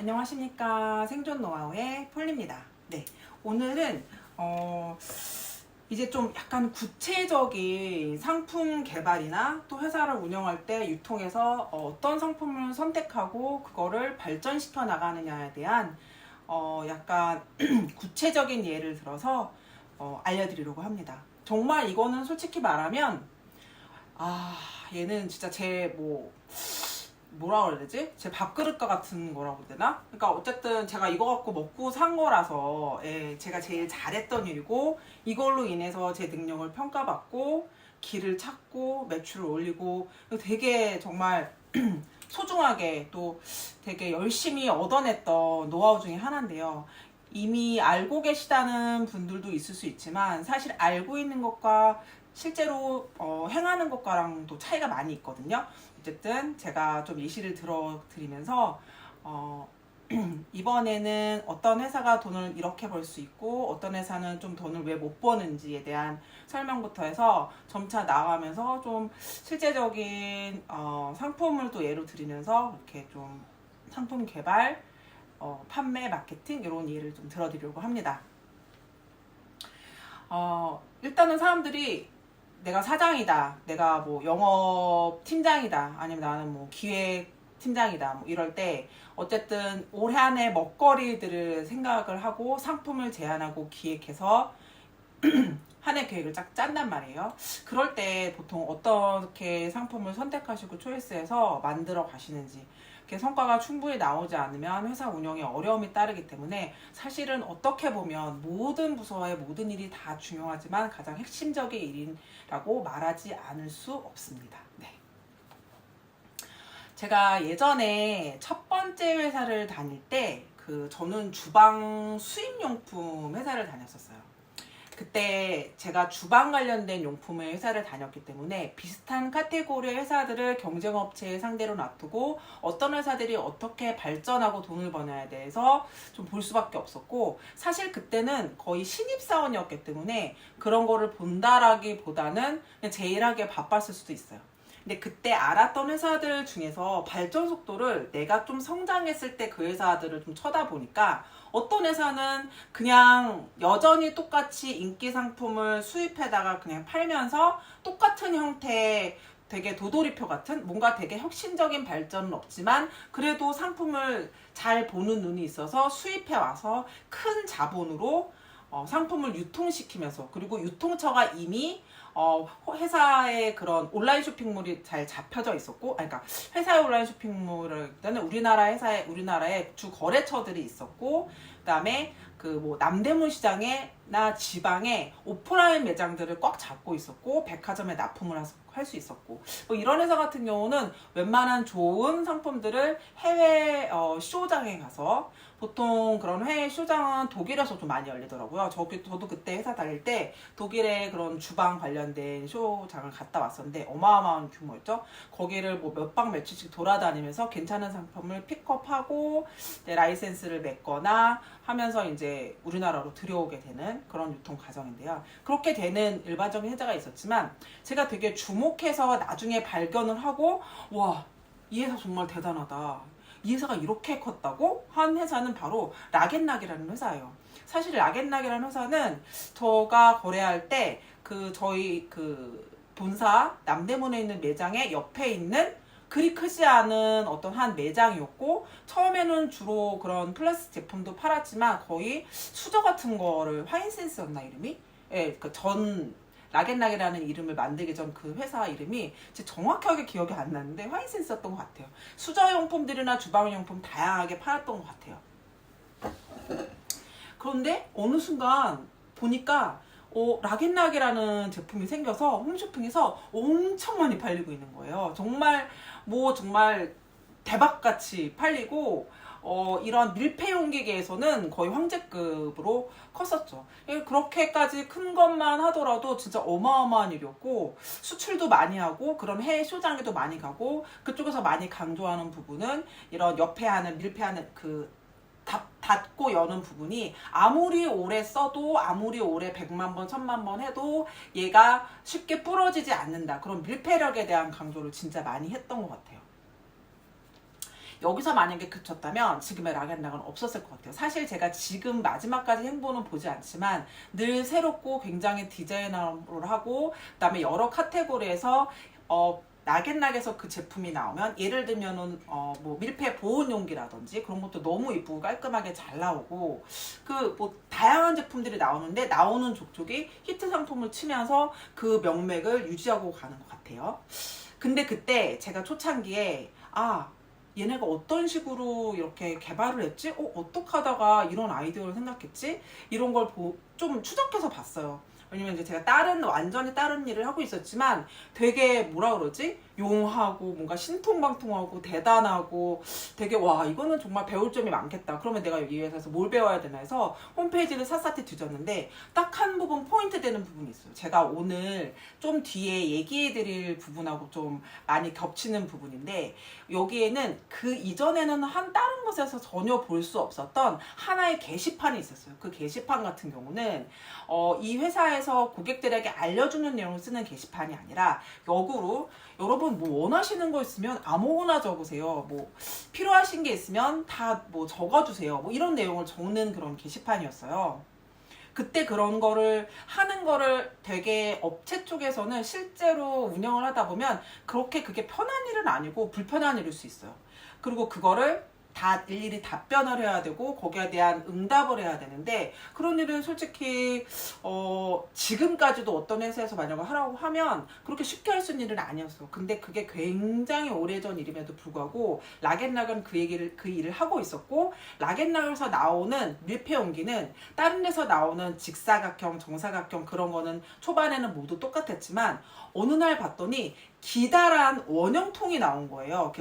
안녕하십니까. 생존 노하우의 폴리입니다. 네, 오늘은 이제 좀 약간 구체적인 상품 개발이나 또 회사를 운영할 때 유통에서 어떤 상품을 선택하고 그거를 발전시켜 나가느냐에 대한 약간 구체적인 예를 들어서 알려드리려고 합니다. 정말 이거는 솔직히 말하면 얘는 진짜 제 뭐라 그래야 되지? 제 밥그릇과 같은 거라고 해야 되나? 그러니까 어쨌든 제가 이거 갖고 먹고 산 거라서 제가 제일 잘했던 일이고 이걸로 인해서 제 능력을 평가받고 길을 찾고 매출을 올리고 되게 정말 소중하게 또 되게 열심히 얻어냈던 노하우 중에 하나인데요. 이미 알고 계시다는 분들도 있을 수 있지만 사실 알고 있는 것과 실제로 행하는 것과랑도 차이가 많이 있거든요. 어쨌든 제가 좀 예시를 들어드리면서 이번에는 어떤 회사가 돈을 이렇게 벌 수 있고 어떤 회사는 좀 돈을 왜 못 버는지에 대한 설명부터 해서 점차 나아가면서 좀 실제적인 상품을 또 예로 들이면서 이렇게 좀 상품 개발, 판매, 마케팅 이런 예를 좀 들어드리려고 합니다. 일단은 사람들이 내가 사장이다, 내가 뭐 영업 팀장이다, 아니면 나는 뭐 기획 팀장이다, 뭐 이럴 때 어쨌든 올해 안에 먹거리들을 생각을 하고 상품을 제안하고 기획해서 한 해 계획을 쫙 짠단 말이에요. 그럴 때 보통 어떻게 상품을 선택하시고 초이스해서 만들어 가시는지, 성과가 충분히 나오지 않으면 회사 운영에 어려움이 따르기 때문에 사실은 어떻게 보면 모든 부서의 모든 일이 다 중요하지만 가장 핵심적인 일이라고 말하지 않을 수 없습니다. 네. 제가 예전에 첫 번째 회사를 다닐 때 저는 주방 수입용품 회사를 다녔었어요. 그때 제가 주방 관련된 용품의 회사를 다녔기 때문에 비슷한 카테고리의 회사들을 경쟁업체에 상대로 놔두고 어떤 회사들이 어떻게 발전하고 돈을 버냐에 대해서 좀 볼 수밖에 없었고, 사실 그때는 거의 신입사원이었기 때문에 그런 거를 본다라기보다는 그냥 제일하게 바빴을 수도 있어요. 근데 그때 알았던 회사들 중에서 발전 속도를 내가 좀 성장했을 때 그 회사들을 좀 쳐다보니까 어떤 회사는 그냥 여전히 똑같이 인기 상품을 수입해다가 그냥 팔면서 똑같은 형태의 되게 도돌이표 같은 뭔가 되게 혁신적인 발전은 없지만 그래도 상품을 잘 보는 눈이 있어서 수입해 와서 큰 자본으로 상품을 유통시키면서, 그리고 유통처가 이미 회사의 그런 온라인 쇼핑몰이 잘 잡혀져 있었고, 그러니까 회사의 온라인 쇼핑몰을 일단은 우리나라의 주 거래처들이 있었고, 그다음에 남대문 시장에나 지방에 오프라인 매장들을 꽉 잡고 있었고, 백화점에 납품을 할 수 있었고, 뭐 이런 회사 같은 경우는 웬만한 좋은 상품들을 해외 쇼장에 가서, 보통 그런 해외 쇼장은 독일에서 좀 많이 열리더라고요. 저도 그때 회사 다닐 때 독일의 그런 주방 관련된 쇼장을 갔다 왔었는데 어마어마한 규모였죠. 거기를 뭐 몇 박 며칠씩 돌아다니면서 괜찮은 상품을 픽업하고 라이센스를 맺거나 하면서 이제 우리나라로 들여오게 되는 그런 유통 과정인데요. 그렇게 되는 일반적인 회사가 있었지만 제가 되게 주목해서 나중에 발견을 하고, 와, 이 회사 정말 대단하다, 이 회사가 이렇게 컸다고 한 회사는 바로 락앤락이라는 회사예요. 사실 락앤락이라는 회사는 제가 거래할 때 저희 본사 남대문에 있는 매장의 옆에 있는 그리 크지 않은 어떤 한 매장이었고, 처음에는 주로 그런 플라스틱 제품도 팔았지만 거의 수저 같은 거를, 화인센스였나 이름이? 예, 락앤락이라는 이름을 만들기 전 그 회사 이름이 정확하게 기억이 안 나는데 화인센스였던 것 같아요. 수저용품들이나 주방용품 다양하게 팔았던 것 같아요. 그런데 어느 순간 보니까 락앤락이라는 제품이 생겨서 홈쇼핑에서 엄청 많이 팔리고 있는 거예요. 정말 대박같이 팔리고, 이런 밀폐 용기계에서는 거의 황제급으로 컸었죠. 그렇게까지 큰 것만 하더라도 진짜 어마어마한 일이었고, 수출도 많이 하고 그런 해외 쇼장에도 많이 가고, 그쪽에서 많이 강조하는 부분은 이런 옆에 하는 밀폐하는 닫고 여는 부분이 아무리 오래 써도, 아무리 오래 100만 번, 1000만 번 해도 얘가 쉽게 부러지지 않는다, 그런 밀폐력에 대한 강조를 진짜 많이 했던 것 같아요. 여기서 만약에 그쳤다면 지금의 락앤락은 없었을 것 같아요. 사실 제가 지금 마지막까지 행보는 보지 않지만 늘 새롭고 굉장히 디자이너를 하고 그다음에 여러 카테고리에서 락앤락에서 그 제품이 나오면 예를 들면은 뭐 밀폐 보온 용기라든지 그런 것도 너무 이쁘고 깔끔하게 잘 나오고 그 뭐 다양한 제품들이 나오는데 나오는 족족이 히트 상품을 치면서 그 명맥을 유지하고 가는 것 같아요. 근데 그때 제가 초창기에 얘네가 어떤 식으로 이렇게 개발을 했지? 어떻게 하다가 이런 아이디어를 생각했지? 이런 걸 좀 추적해서 봤어요. 왜냐면 이제 제가 완전히 다른 일을 하고 있었지만 되게 뭐라 그러지? 용하고 뭔가 신통방통하고 대단하고 되게 와 이거는 정말 배울 점이 많겠다. 그러면 내가 여기 회사에서 뭘 배워야 되나 해서 홈페이지를 샅샅이 뒤졌는데 딱 한 부분 포인트 되는 부분이 있어요. 제가 오늘 좀 뒤에 얘기해 드릴 부분하고 좀 많이 겹치는 부분인데 여기에는 그 이전에는 다른 곳에서 전혀 볼 수 없었던 하나의 게시판이 있었어요. 그 게시판 같은 경우는 이 회사에서 고객들에게 알려주는 내용을 쓰는 게시판이 아니라 역으로 여러분 뭐 원하시는 거 있으면 아무거나 적으세요. 뭐 필요하신 게 있으면 다 뭐 적어주세요. 뭐 이런 내용을 적는 그런 게시판이었어요. 그때 그런 거를 하는 거를 되게 업체 쪽에서는 실제로 운영을 하다 보면 그렇게 그게 편한 일은 아니고 불편한 일일 수 있어요. 그리고 그거를 다 일일이 답변을 해야 되고 거기에 대한 응답을 해야 되는데 그런 일은 솔직히 지금까지도 어떤 회사에서 만약에 하라고 하면 그렇게 쉽게 할 수 있는 일은 아니었어. 근데 그게 굉장히 오래전 일임에도 불구하고 락앤락은 그 일을 하고 있었고 락앤락에서 나오는 밀폐 용기는 다른 데서 나오는 직사각형, 정사각형 그런 거는 초반에는 모두 똑같았지만 어느 날 봤더니 기다란 원형통이 나온 거예요.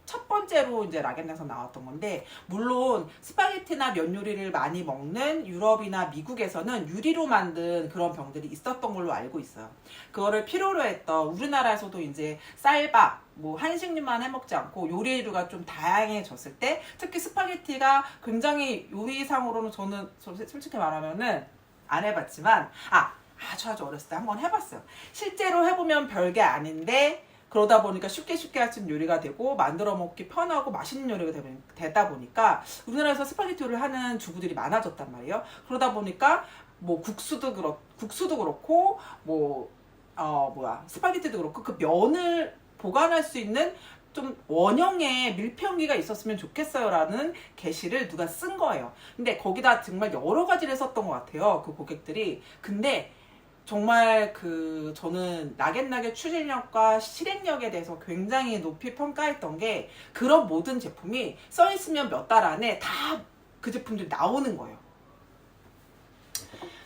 첫 번째로 이제 락앤락에서 나왔던 건데 물론 스파게티나 면 요리를 많이 먹는 유럽이나 미국에서는 유리로 만든 그런 병들이 있었던 걸로 알고 있어요. 그거를 필요로 했던 우리나라에서도 이제 쌀밥 뭐 한식류만 해먹지 않고 요리류가 좀 다양해졌을 때 특히 스파게티가 굉장히 요리상으로는 저는 솔직히 말하면은 안 해봤지만 아주 어렸을 때 한번 해봤어요. 실제로 해보면 별게 아닌데 그러다 보니까 쉽게 할 수 있는 요리가 되고 만들어 먹기 편하고 맛있는 요리가 되다 보니까 우리나라에서 스파게티 요리를 하는 주부들이 많아졌단 말이에요. 그러다 보니까 뭐 국수도 그렇고 뭐 스파게티도 그렇고 그 면을 보관할 수 있는 좀 원형의 밀폐용기가 있었으면 좋겠어요 라는 게시를 누가 쓴 거예요. 근데 거기다 정말 여러 가지를 썼던 것 같아요. 그 고객들이. 근데 정말 저는 락앤락의 추진력과 실행력에 대해서 굉장히 높이 평가했던 게 그런 모든 제품이 써있으면 몇 달 안에 다 그 제품들이 나오는 거예요.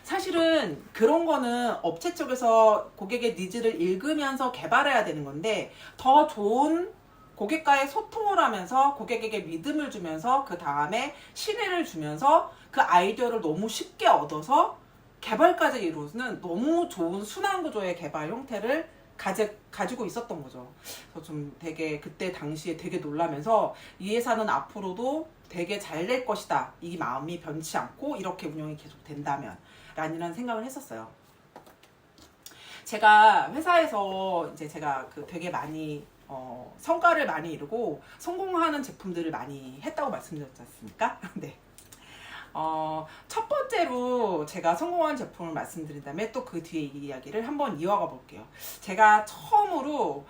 사실은 그런 거는 업체 쪽에서 고객의 니즈를 읽으면서 개발해야 되는 건데 더 좋은 고객과의 소통을 하면서 고객에게 믿음을 주면서 그 다음에 신뢰를 주면서 그 아이디어를 너무 쉽게 얻어서 개발까지 이루는 너무 좋은 순환구조의 개발 형태를 가지고 있었던 거죠. 그래서 좀 되게 그때 당시에 되게 놀라면서 이 회사는 앞으로도 되게 잘 될 것이다. 이 마음이 변치 않고 이렇게 운영이 계속 된다면 라는 생각을 했었어요. 제가 회사에서 이제 제가 되게 많이 성과를 많이 이루고 성공하는 제품들을 많이 했다고 말씀드렸지 않습니까? 네. 첫 번째로 제가 성공한 제품을 말씀드린 다음에 또 그 뒤에 이야기를 한번 이어가 볼게요. 제가 처음으로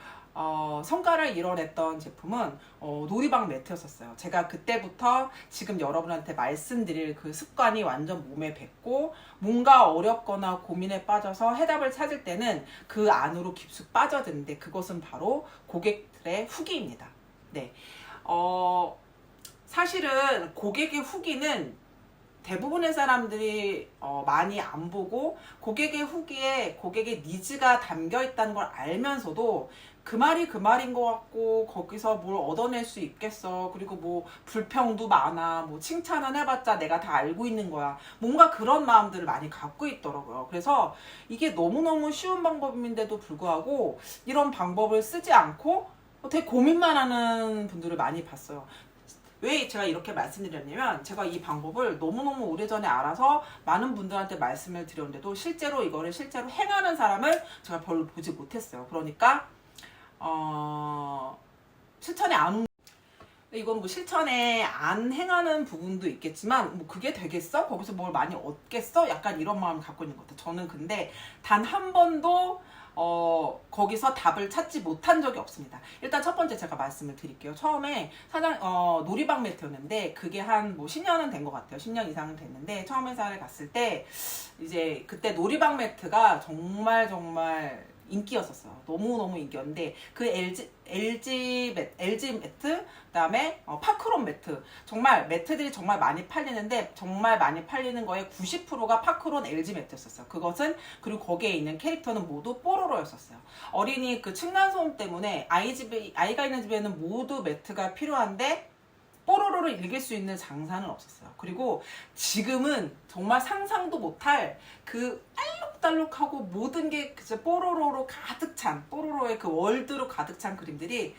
성과를 이뤄냈던 제품은 놀이방 매트였었어요. 제가 그때부터 지금 여러분한테 말씀드릴 그 습관이 완전 몸에 뱄고 뭔가 어렵거나 고민에 빠져서 해답을 찾을 때는 그 안으로 깊숙 빠져드는데 그것은 바로 고객들의 후기입니다. 네. 사실은 고객의 후기는 대부분의 사람들이 많이 안 보고 고객의 후기에 고객의 니즈가 담겨 있다는 걸 알면서도 그 말이 그 말인 것 같고 거기서 뭘 얻어낼 수 있겠어. 그리고 뭐 불평도 많아. 뭐 칭찬은 해봤자 내가 다 알고 있는 거야. 뭔가 그런 마음들을 많이 갖고 있더라고요. 그래서 이게 너무너무 쉬운 방법인데도 불구하고 이런 방법을 쓰지 않고 되게 고민만 하는 분들을 많이 봤어요. 왜 제가 이렇게 말씀드렸냐면 제가 이 방법을 너무너무 오래전에 알아서 많은 분들한테 말씀을 드렸는데도 실제로 이거를 실제로 행하는 사람을 제가 별로 보지 못했어요. 그러니까 실천에 안 이건 뭐 실천에 안 행하는 부분도 있겠지만 뭐 그게 되겠어? 거기서 뭘 많이 얻겠어? 약간 이런 마음을 갖고 있는 것 같아요. 저는 근데 단 한 번도 거기서 답을 찾지 못한 적이 없습니다. 일단 첫 번째 제가 말씀을 드릴게요. 처음에 놀이방 매트였는데 그게 한 뭐 10년은 된 것 같아요. 10년 이상은 됐는데 처음 회사를 갔을 때 이제 그때 놀이방 매트가 정말 인기였었어요. 너무너무 인기였는데 그 LG 매트 그다음에 파크론 매트 정말 매트들이 정말 많이 팔리는데 정말 많이 팔리는 거에 90%가 파크론 LG 매트였었어요. 그것은 그리고 거기에 있는 캐릭터는 모두 뽀로로였었어요. 어린이 그 층간소음 때문에 아이가 있는 집에는 모두 매트가 필요한데 뽀로로를 읽을 수 있는 장사는 없었어요. 그리고 지금은 정말 상상도 못할 그 알록달록하고 모든 게 진짜 뽀로로로 가득 찬 뽀로로의 그 월드로 가득 찬 그림들이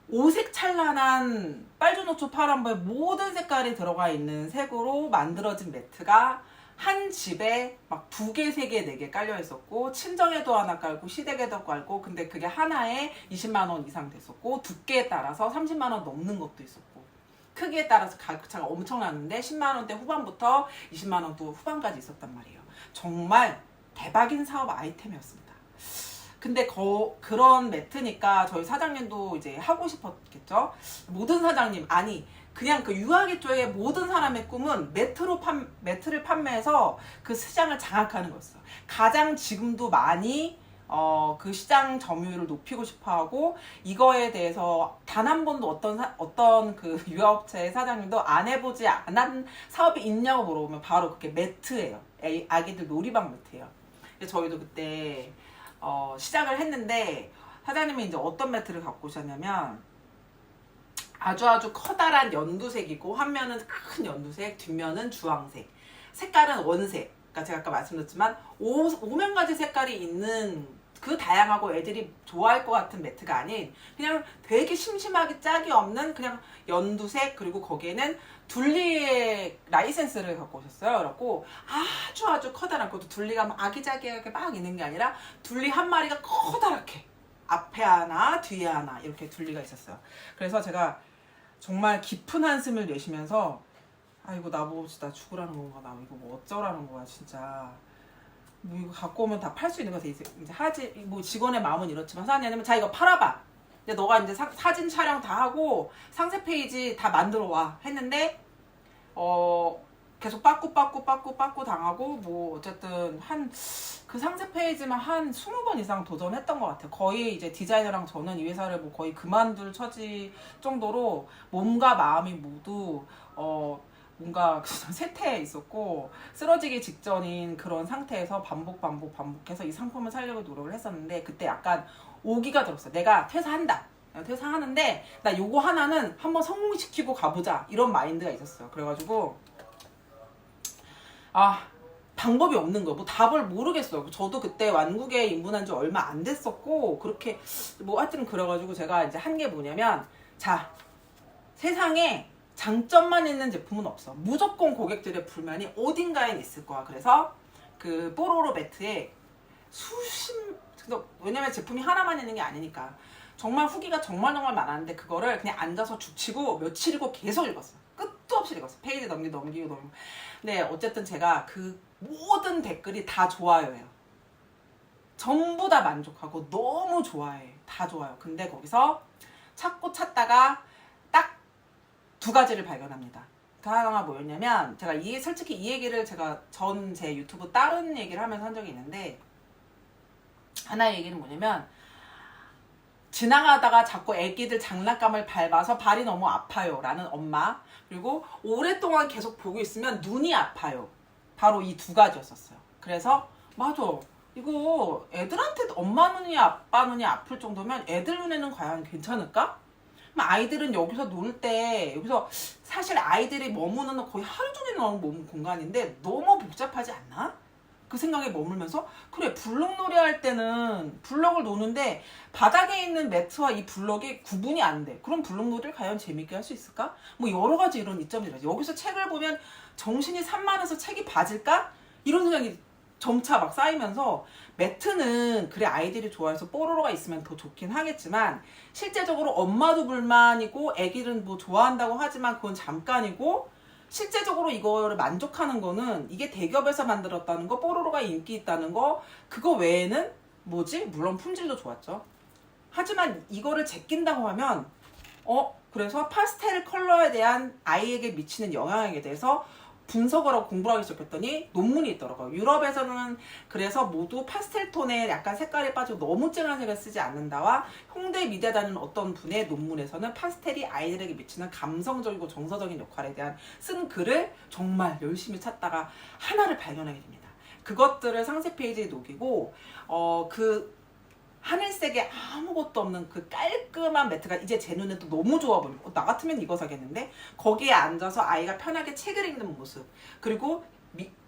오색찬란한 빨주노초 파란불 모든 색깔이 들어가 있는 색으로 만들어진 매트가 한 집에 막 2개, 3개, 4개 깔려 있었고 친정에도 하나 깔고 시댁에도 깔고 근데 그게 하나에 20만 원 이상 됐었고 두께에 따라서 30만 원 넘는 것도 있었고 크기에 따라서 가격차가 엄청났는데 10만 원대 후반부터 20만 원 후반까지 있었단 말이에요. 정말 대박인 사업 아이템이었습니다. 근데 그런 매트니까 저희 사장님도 이제 하고 싶었겠죠. 모든 사장님 아니 그냥 그 유아기 쪽의 모든 사람의 꿈은 매트를 판매해서 그 시장을 장악하는 거였어요. 가장 지금도 많이 그 시장 점유율을 높이고 싶어하고 이거에 대해서 단 한 번도 어떤 그 유아업체의 사장님도 안 해보지 않은 사업이 있냐고 물어보면 바로 그게 매트예요. 아기들 놀이방 매트예요. 저희도 그때 시작을 했는데 사장님이 이제 어떤 매트를 갖고 오셨냐면 아주 커다란 연두색이고 한 면은 큰 연두색, 뒷면은 주황색, 색깔은 원색. 그러니까 제가 아까 말씀드렸지만 5면가지 색깔이 있는 그 다양하고 애들이 좋아할 것 같은 매트가 아닌 그냥 되게 심심하게 짝이 없는 그냥 연두색 그리고 거기에는 둘리의 라이센스를 갖고 오셨어요. 그래갖고 아주 커다란 것도 둘리가 막 아기자기하게 막 있는 게 아니라 둘리 한 마리가 커다랗게 앞에 하나 뒤에 하나 이렇게 둘리가 있었어요. 그래서 제가 정말 깊은 한숨을 내쉬면서 이거 나보고 진짜 죽으라는 건가 나 이거 뭐 어쩌라는 거야 진짜 뭐 이거 갖고 오면 다 팔 수 있는 거서 이제 하지 뭐 직원의 마음은 이렇지만 사장님은 자 이거 팔아봐. 이제 너가 이제 사진 촬영 다 하고 상세 페이지 다 만들어 와 했는데 계속 빠꾸 당하고 뭐 어쨌든 한 그 상세 페이지만 한 20번 이상 도전했던 것 같아요. 거의 이제 디자이너랑 저는 이 회사를 뭐 거의 그만둘 처지 정도로 몸과 마음이 모두 뭔가 쇠퇴해 있었고 쓰러지기 직전인 그런 상태에서 반복해서 이 상품을 살려고 노력을 했었는데 그때 약간 오기가 들었어요. 내가 퇴사한다. 퇴사하는데 나 요거 하나는 한번 성공시키고 가보자 이런 마인드가 있었어요. 그래가지고 방법이 없는 거예요. 뭐 답을 모르겠어요. 저도 그때 완국에 입문한 지 얼마 안 됐었고 그렇게 뭐 하여튼 그래가지고 제가 이제 한 게 뭐냐면 자 세상에 장점만 있는 제품은 없어. 무조건 고객들의 불만이 어딘가에 있을 거야. 그래서 그 뽀로로 매트에 왜냐면 제품이 하나만 있는 게 아니니까 정말 후기가 정말 많았는데 그거를 그냥 앉아서 죽치고 며칠이고 계속 읽었어. 끝도 없이 읽었어. 페이지 넘기고. 근데 어쨌든 제가 그 모든 댓글이 다 좋아요예요. 전부 다 만족하고 너무 좋아해. 다 좋아요. 근데 거기서 찾다가 딱 2가지를 발견합니다. 그 하나가 뭐였냐면 제가 솔직히 이 얘기를 제가 제 유튜브 다른 얘기를 하면서 한 적이 있는데 하나의 얘기는 뭐냐면 지나가다가 자꾸 애기들 장난감을 밟아서 발이 너무 아파요 라는 엄마 그리고 오랫동안 계속 보고 있으면 눈이 아파요. 바로 이 2가지였었어요. 그래서 맞아 이거 애들한테 엄마 눈이 아빠 눈이 아플 정도면 애들 눈에는 과연 괜찮을까? 아이들은 여기서 놀 때 여기서 사실 아이들이 머무는 거의 하루 종일 머무는 공간인데 너무 복잡하지 않나? 그 생각에 머물면서 그래 블럭놀이 할 때는 블럭을 노는데 바닥에 있는 매트와 이 블럭이 구분이 안 돼. 그럼 블럭놀이를 과연 재밌게 할 수 있을까? 뭐 여러 가지 이런 이점들이 여기서 책을 보면 정신이 산만해서 책이 봐질까? 이런 생각이 점차 막 쌓이면서 매트는 그래 아이들이 좋아해서 뽀로로가 있으면 더 좋긴 하겠지만 실제적으로 엄마도 불만이고 애기는 뭐 좋아한다고 하지만 그건 잠깐이고 실제적으로 이거를 만족하는 거는 이게 대기업에서 만들었다는 거, 뽀로로가 인기 있다는 거, 그거 외에는 뭐지? 물론 품질도 좋았죠. 하지만 이거를 제낀다고 하면 그래서 파스텔 컬러에 대한 아이에게 미치는 영향에 대해서 분석을 하고 공부를 하기 시작했더니 논문이 있더라고요. 유럽에서는 그래서 모두 파스텔 톤에 약간 색깔이 빠지고 너무 진한 색을 쓰지 않는다와 홍대 미대 다니는 어떤 분의 논문에서는 파스텔이 아이들에게 미치는 감성적이고 정서적인 역할에 대한 쓴 글을 정말 열심히 찾다가 하나를 발견하게 됩니다. 그것들을 상세 페이지에 녹이고 그 하늘색에 아무것도 없는 그 깔끔한 매트가 이제 제 눈에 또 너무 좋아 보이고 나 같으면 이거 사겠는데 거기에 앉아서 아이가 편하게 책을 읽는 모습 그리고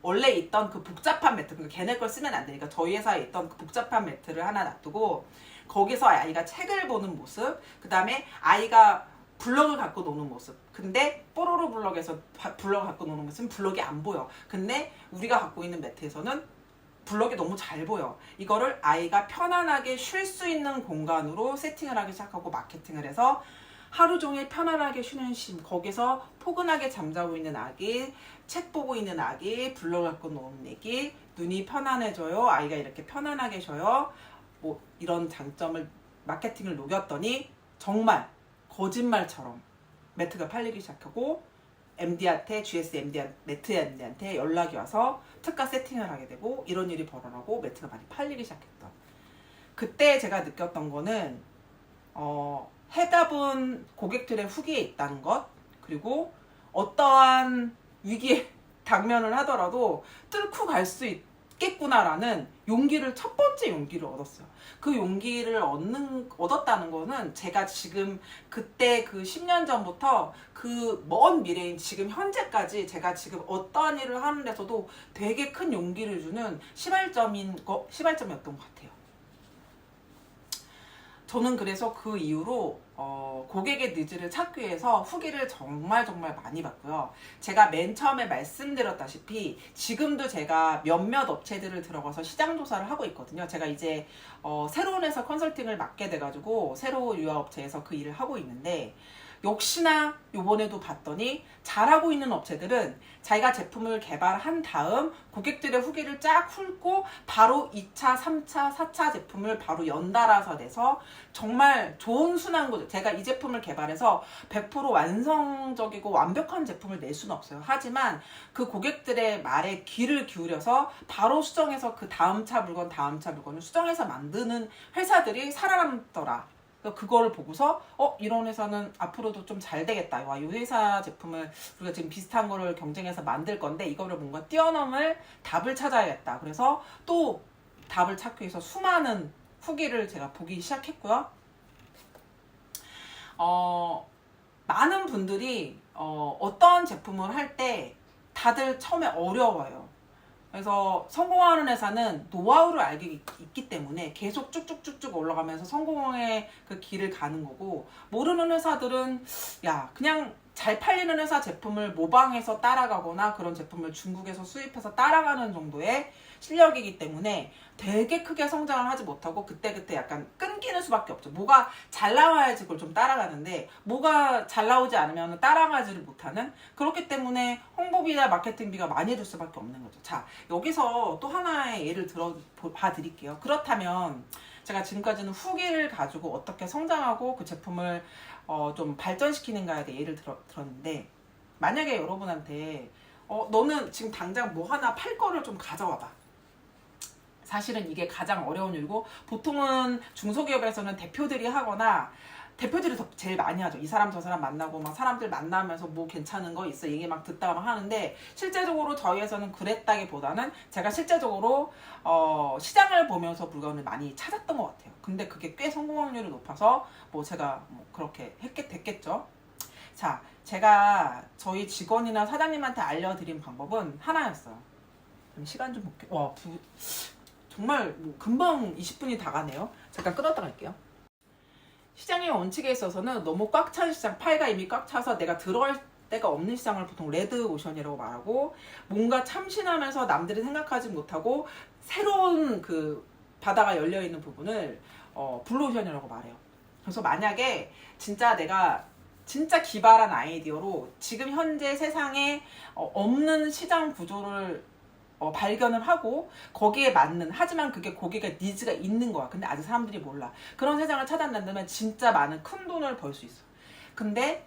원래 있던 그 복잡한 매트 그러니까 걔네 걸 쓰면 안 되니까 저희 회사에 있던 그 복잡한 매트를 하나 놔두고 거기서 아이가 책을 보는 모습 그 다음에 아이가 블럭을 갖고 노는 모습 근데 뽀로로 블럭에서 블럭을 갖고 노는 모습은 블럭이 안 보여 근데 우리가 갖고 있는 매트에서는 블럭이 너무 잘 보여. 이거를 아이가 편안하게 쉴 수 있는 공간으로 세팅을 하기 시작하고 마케팅을 해서 하루 종일 편안하게 쉬는 쉼 거기서 포근하게 잠자고 있는 아기 책 보고 있는 아기 블럭 갖고 노는 애기 눈이 편안해져요. 아이가 이렇게 편안하게 쉬어요. 뭐 이런 장점을 마케팅을 녹였더니 정말 거짓말처럼 매트가 팔리기 시작하고 MD한테 GS MD 매트 MD한테 연락이 와서 특가 세팅을 하게 되고 이런 일이 벌어나고 매트가 많이 팔리기 시작했던 그때 제가 느꼈던 거는 해답은 고객들의 후기에 있다는 것 그리고 어떠한 위기에 당면을 하더라도 뚫고 갈 수 있겠구나라는 용기를 첫 번째 용기를 얻었어요. 그 용기를 얻었다는 거는 제가 지금 그때 그 10년 전부터 그 먼 미래인 지금 현재까지 제가 지금 어떠한 일을 하는 데서도 되게 큰 용기를 주는 시발점이었던 것 같아요. 저는 그래서 그 이후로 고객의 니즈를 찾기 위해서 후기를 정말 많이 받고요. 제가 맨 처음에 말씀드렸다시피 지금도 제가 몇몇 업체들을 들어가서 시장 조사를 하고 있거든요. 제가 이제 새로운 회사 컨설팅을 맡게 돼가지고 새로 유아업체에서 그 일을 하고 있는데 역시나 요번에도 봤더니 잘하고 있는 업체들은 자기가 제품을 개발한 다음 고객들의 후기를 쫙 훑고 바로 2차, 3차, 4차 제품을 바로 연달아서 내서 정말 좋은 순환구조 제가 이 제품을 개발해서 100% 완성적이고 완벽한 제품을 낼 수는 없어요. 하지만 그 고객들의 말에 귀를 기울여서 바로 수정해서 그 다음 차 물건을 수정해서 만드는 회사들이 살아남더라. 그거를 보고서 이런 회사는 앞으로도 좀 잘 되겠다. 와, 이 회사 제품을 우리가 지금 비슷한 거를 경쟁해서 만들 건데 이거를 뭔가 뛰어넘을 답을 찾아야겠다. 그래서 또 답을 찾기 위해서 수많은 후기를 제가 보기 시작했고요. 많은 분들이 어떤 제품을 할 때 다들 처음에 어려워요. 그래서 성공하는 회사는 노하우를 알고 있기 때문에 계속 쭉쭉쭉쭉 올라가면서 성공의 그 길을 가는 거고 모르는 회사들은 그냥 잘 팔리는 회사 제품을 모방해서 따라가거나 그런 제품을 중국에서 수입해서 따라가는 정도의 실력이기 때문에 되게 크게 성장을 하지 못하고 그때그때 약간 끊기는 수밖에 없죠. 뭐가 잘 나와야지 그걸 좀 따라가는데 뭐가 잘 나오지 않으면 따라가지를 못하는 그렇기 때문에 홍보비나 마케팅비가 많이 들 수밖에 없는 거죠. 자, 여기서 또 하나의 예를 봐드릴게요. 그렇다면 제가 지금까지는 후기를 가지고 어떻게 성장하고 그 제품을 좀 발전시키는가에 대해 예를 들었는데 만약에 여러분한테 너는 지금 당장 뭐 하나 팔 거를 좀 가져와봐. 사실은 이게 가장 어려운 일이고 보통은 중소기업에서는 대표들이 하거나 대표들이 제일 많이 하죠. 이 사람 저 사람 만나고 막 사람들 만나면서 뭐 괜찮은 거 있어 얘기 막 듣다가 막 하는데 실제적으로 저희 회사는 그랬다기보다는 제가 실제적으로 시장을 보면서 물건을 많이 찾았던 것 같아요. 근데 그게 꽤 성공 확률이 높아서 뭐 제가 뭐 그렇게 됐겠죠. 자, 제가 저희 직원이나 사장님한테 알려드린 방법은 하나였어요. 시간 좀 볼게요. 정말 뭐 금방 20분이 다 가네요. 잠깐 끊었다 갈게요. 시장의 원칙에 있어서는 너무 꽉 찬 시장, 파이가 이미 꽉 차서 내가 들어갈 때가 없는 시장을 보통 레드오션이라고 말하고, 뭔가 참신하면서 남들이 생각하지 못하고 새로운 그 바다가 열려있는 부분을 블루오션이라고 말해요. 그래서 만약에 진짜 내가 진짜 기발한 아이디어로 지금 현재 세상에 없는 시장 구조를 발견을 하고 거기에 맞는, 하지만 그게 고객의 니즈가 있는 거야. 근데 아직 사람들이 몰라. 그런 세상을 찾아낸다면 진짜 많은 큰 돈을 벌 수 있어. 근데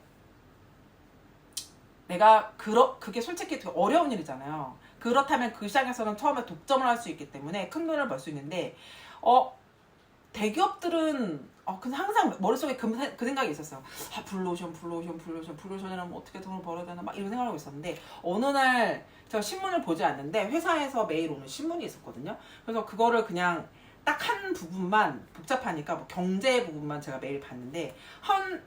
내가 그게 솔직히 되게 어려운 일이잖아요. 그렇다면 그 시장에서는 처음에 독점을 할 수 있기 때문에 큰 돈을 벌 수 있는데 대기업들은 근데 항상 머릿속에 그 생각이 있었어요. 블루오션이라면 어떻게 돈을 벌어야 되나 막 이런 생각을 하고 있었는데, 어느 날 제가 신문을 보지 않는데 회사에서 매일 오는 신문이 있었거든요. 그래서 그거를 그냥 딱 한 부분만, 복잡하니까 뭐 경제 부분만 제가 매일 봤는데,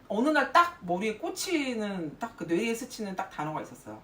어느 날 딱 머리에 꽂히는, 딱 그 뇌에 스치는 딱 단어가 있었어요.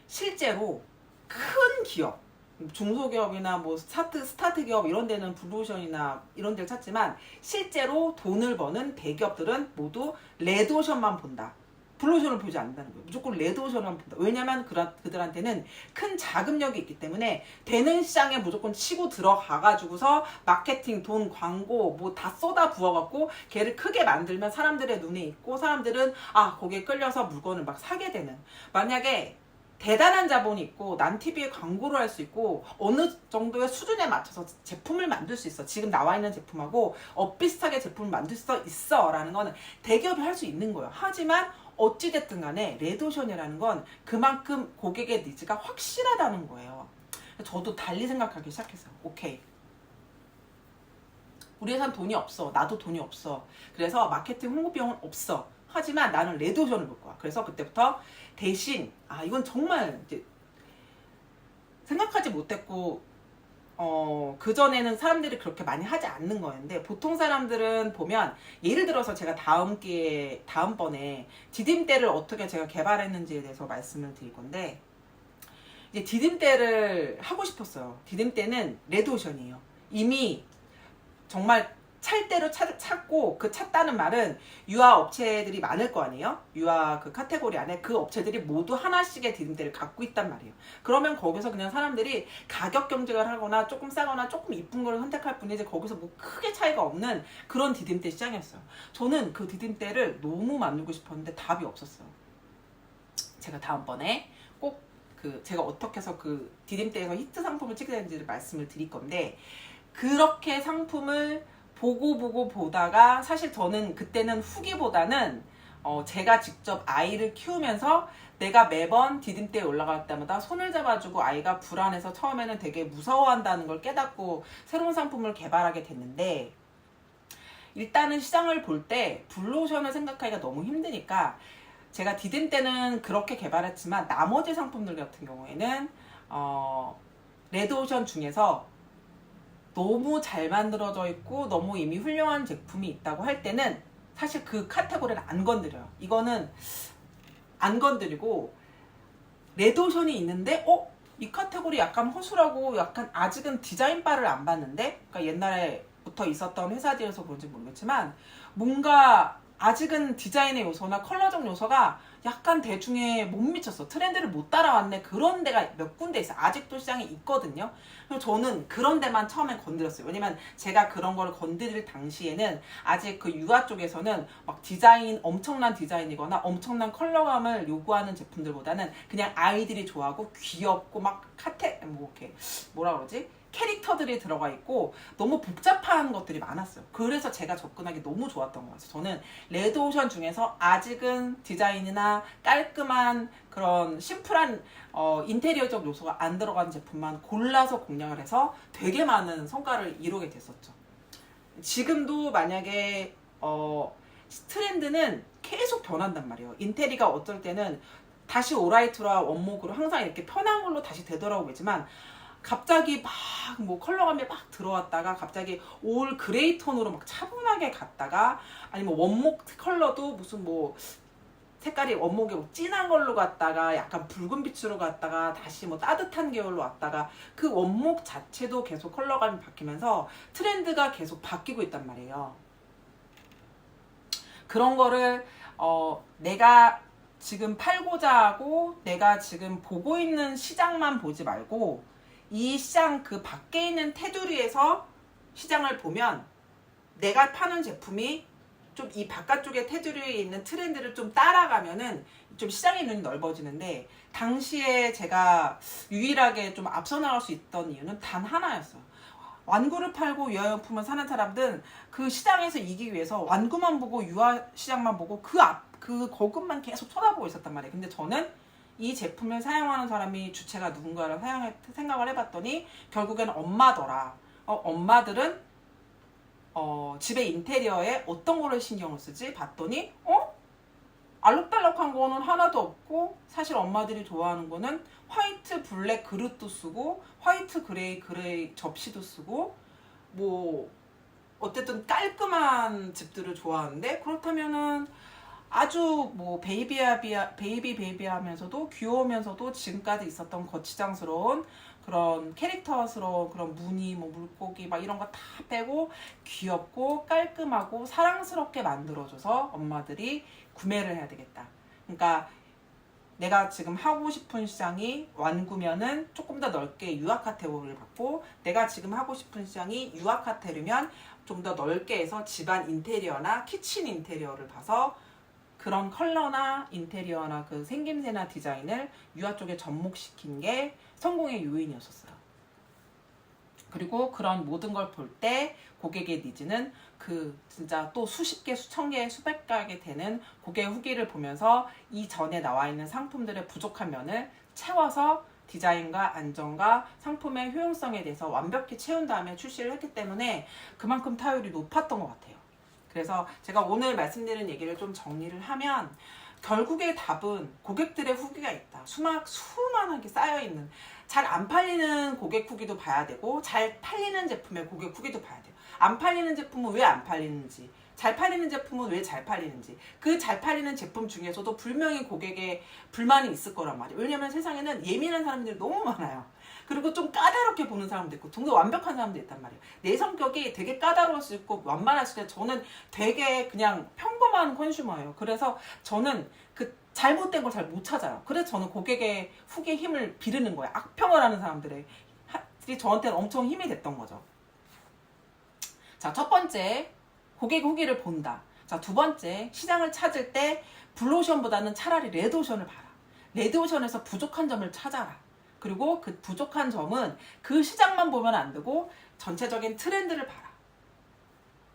실제로 큰 기업, 중소기업이나 뭐 스타트 기업 이런 데는 블루오션이나 이런 데를 찾지만, 실제로 돈을 버는 대기업들은 모두 레드오션만 본다. 블루오션을 보지 않는다는 거예요. 무조건 레드오션만 본다. 왜냐면 그들한테는 큰 자금력이 있기 때문에 되는 시장에 무조건 치고 들어가가지고서 마케팅, 돈, 광고 뭐 다 쏟아 부어갖고 걔를 크게 만들면 사람들의 눈에 있고, 사람들은 거기에 끌려서 물건을 막 사게 되는. 만약에 대단한 자본이 있고 난 TV에 광고를 할 수 있고 어느 정도의 수준에 맞춰서 제품을 만들 수 있어. 지금 나와 있는 제품하고 비슷하게 제품을 만들 수 있어 라는 거는 대기업이 할 수 있는 거예요. 하지만 어찌됐든 간에 레드오션이라는 건 그만큼 고객의 니즈가 확실하다는 거예요. 저도 달리 생각하기 시작했어요. 오케이, 우리 회사는 돈이 없어. 나도 돈이 없어. 그래서 마케팅 홍보 비용은 없어. 하지만 나는 레드오션을 볼 거야. 그래서 그때부터 대신 이건 정말 이제 생각하지 못했고 그전에는 사람들이 그렇게 많이 하지 않는 거였는데, 보통 사람들은 보면, 예를 들어서 제가 다음번에 디딤대를 어떻게 제가 개발했는지에 대해서 말씀을 드릴 건데, 이제 디딤대를 하고 싶었어요. 디딤대는 레드오션이에요. 이미 정말 찰대로 찾고, 그 찾다는 말은 유아 업체들이 많을 거 아니에요? 유아 그 카테고리 안에 그 업체들이 모두 하나씩의 디딤대를 갖고 있단 말이에요. 그러면 거기서 그냥 사람들이 가격 경쟁을 하거나 조금 싸거나 조금 이쁜 걸 선택할 뿐이지, 거기서 뭐 크게 차이가 없는 그런 디딤대 시장이었어요. 저는 그 디딤대를 너무 만들고 싶었는데 답이 없었어요. 제가 다음번에 꼭 제가 어떻게 해서 그 디딤대에서 히트 상품을 찍게 되는지를 말씀을 드릴 건데, 그렇게 상품을 보다가, 사실 저는 그때는 후기보다는 제가 직접 아이를 키우면서 내가 매번 디딤대에 올라갈 때마다 손을 잡아주고 아이가 불안해서 처음에는 되게 무서워한다는 걸 깨닫고 새로운 상품을 개발하게 됐는데, 일단은 시장을 볼 때 블루오션을 생각하기가 너무 힘드니까 제가 디딤대는 그렇게 개발했지만 나머지 상품들 같은 경우에는 레드오션 중에서 너무 잘 만들어져 있고 너무 이미 훌륭한 제품이 있다고 할 때는 사실 그 카테고리를 안 건드려요. 이거는 안 건드리고, 레드오션이 있는데 이 카테고리 약간 허술하고 약간 아직은 디자인바를 안 봤는데, 그러니까 옛날에부터 있었던 회사들에서 그런지 모르겠지만 뭔가 아직은 디자인의 요소나 컬러적 요소가 약간 대중에 못 미쳤어. 트렌드를 못 따라왔네. 그런 데가 몇 군데 있어. 아직도 시장에 있거든요. 그래서 저는 그런 데만 처음에 건드렸어요. 왜냐면 제가 그런 걸 건드릴 당시에는 아직 그 유아 쪽에서는 막 엄청난 디자인이거나 엄청난 컬러감을 요구하는 제품들보다는 그냥 아이들이 좋아하고 귀엽고 막 이렇게 뭐라 그러지? 캐릭터들이 들어가 있고 너무 복잡한 것들이 많았어요. 그래서 제가 접근하기 너무 좋았던 것 같아요. 저는 레드오션 중에서 아직은 디자인이나 깔끔한 그런 심플한 인테리어적 요소가 안 들어간 제품만 골라서 공략을 해서 되게 많은 성과를 이루게 됐었죠. 지금도 만약에 트렌드는 계속 변한단 말이에요. 인테리어가 어쩔 때는 다시 오라이트와 원목으로 항상 이렇게 편한 걸로 다시 되돌아오겠지만, 갑자기 막 뭐 컬러감이 막 들어왔다가 갑자기 올 그레이 톤으로 막 차분하게 갔다가, 아니면 원목 컬러도 무슨 뭐 색깔이 원목이 뭐 진한 걸로 갔다가 약간 붉은 빛으로 갔다가 다시 뭐 따뜻한 계열로 왔다가, 그 원목 자체도 계속 컬러감이 바뀌면서 트렌드가 계속 바뀌고 있단 말이에요. 그런 거를 내가 지금 팔고자 하고 내가 지금 보고 있는 시장만 보지 말고 이 시장 그 밖에 있는 테두리에서 시장을 보면 내가 파는 제품이 좀 이 바깥쪽에 테두리에 있는 트렌드를 좀 따라가면은 좀 시장의 눈이 넓어지는데, 당시에 제가 유일하게 좀 앞서 나갈 수 있던 이유는 단 하나였어요. 완구를 팔고 유아용품을 사는 사람들은 그 시장에서 이기기 위해서 완구만 보고 유아 시장만 보고 그것만 계속 쳐다보고 있었단 말이에요. 근데 저는 이 제품을 사용하는 사람이 주체가 누군가를 생각을 해봤더니 결국엔 엄마더라. 엄마들은 집의 인테리어에 어떤 거를 신경을 쓰지? 봤더니 알록달록한 거는 하나도 없고, 사실 엄마들이 좋아하는 거는 화이트 블랙 그릇도 쓰고 화이트 그레이 접시도 쓰고, 뭐 어쨌든 깔끔한 집들을 좋아하는데, 그렇다면은 아주 뭐 베이비하면서도 귀여우면서도 지금까지 있었던 거치장스러운 그런 캐릭터스러운 그런 무늬, 뭐 물고기 막 이런 거 다 빼고 귀엽고 깔끔하고 사랑스럽게 만들어줘서 엄마들이 구매를 해야 되겠다. 그러니까 내가 지금 하고 싶은 시장이 완구면은 조금 더 넓게 유아 카테고리를 받고, 내가 지금 하고 싶은 시장이 유아 카테고리면 좀 더 넓게 해서 집안 인테리어나 키친 인테리어를 봐서 그런 컬러나 인테리어나 그 생김새나 디자인을 유아 쪽에 접목시킨 게 성공의 요인이었었어요. 그리고 그런 모든 걸 볼 때 고객의 니즈는 그 진짜 또 수십 개, 수천 개, 수백 가게 되는 고객 후기를 보면서 이 전에 나와 있는 상품들의 부족한 면을 채워서 디자인과 안정과 상품의 효용성에 대해서 완벽히 채운 다음에 출시를 했기 때문에 그만큼 타율이 높았던 것 같아요. 그래서 제가 오늘 말씀드린 얘기를 좀 정리를 하면, 결국의 답은 고객들의 후기가 있다. 수많게 쌓여있는, 잘 안 팔리는 고객 후기도 봐야 되고 잘 팔리는 제품의 고객 후기도 봐야 돼요. 안 팔리는 제품은 왜 안 팔리는지, 잘 팔리는 제품은 왜 잘 팔리는지, 그 잘 팔리는 제품 중에서도 분명히 고객의 불만이 있을 거란 말이에요. 왜냐면 세상에는 예민한 사람들이 너무 많아요. 그리고 좀 까다롭게 보는 사람도 있고 좀 더 완벽한 사람도 있단 말이에요. 내 성격이 되게 까다로울 수 있고 완만할 수 있고, 저는 되게 그냥 평범한 컨슈머예요. 그래서 저는 그 잘못된 걸 잘 못 찾아요. 그래서 저는 고객의 후기에 힘을 비르는 거예요. 악평을 하는 사람들이 저한테는 엄청 힘이 됐던 거죠. 자, 첫 번째, 고객 후기를 본다. 자, 두 번째, 시장을 찾을 때 블루오션보다는 차라리 레드오션을 봐라. 레드오션에서 부족한 점을 찾아라. 그리고 그 부족한 점은 그 시장만 보면 안 되고 전체적인 트렌드를 봐라.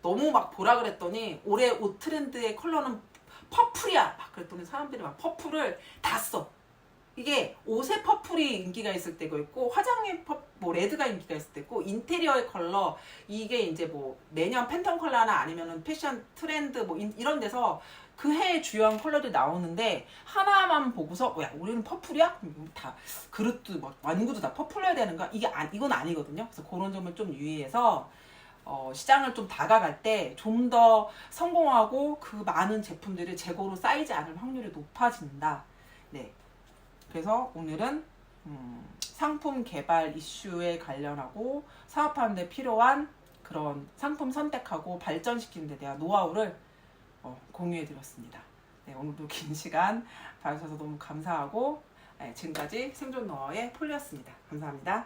너무 막 보라 그랬더니 올해 옷 트렌드의 컬러는 퍼플이야 막 그랬더니 사람들이 막 퍼플을 다 써. 이게 옷의 퍼플이 인기가 있을 때가 있고, 화장의 뭐 레드가 인기가 있을 때 있고, 인테리어의 컬러, 이게 이제 뭐 매년 팬텀 컬러나 아니면은 패션 트렌드 뭐 이런 데서 그 해의 주요한 컬러들이 나오는데, 하나만 보고서 야 우리는 퍼플이야? 다 그릇도 막 완구도 다 퍼플해야 되는가? 이건 아니거든요. 그래서 그런 점을 좀 유의해서 시장을 좀 다가갈 때 좀 더 성공하고 그 많은 제품들이 재고로 쌓이지 않을 확률이 높아진다. 네. 그래서 오늘은 상품 개발 이슈에 관련하고 사업하는 데 필요한 그런 상품 선택하고 발전시키는 데 대한 노하우를 공유해 드렸습니다. 네, 오늘도 긴 시간 봐주셔서 너무 감사하고, 지금까지 생존 너어의 폴리였습니다. 감사합니다.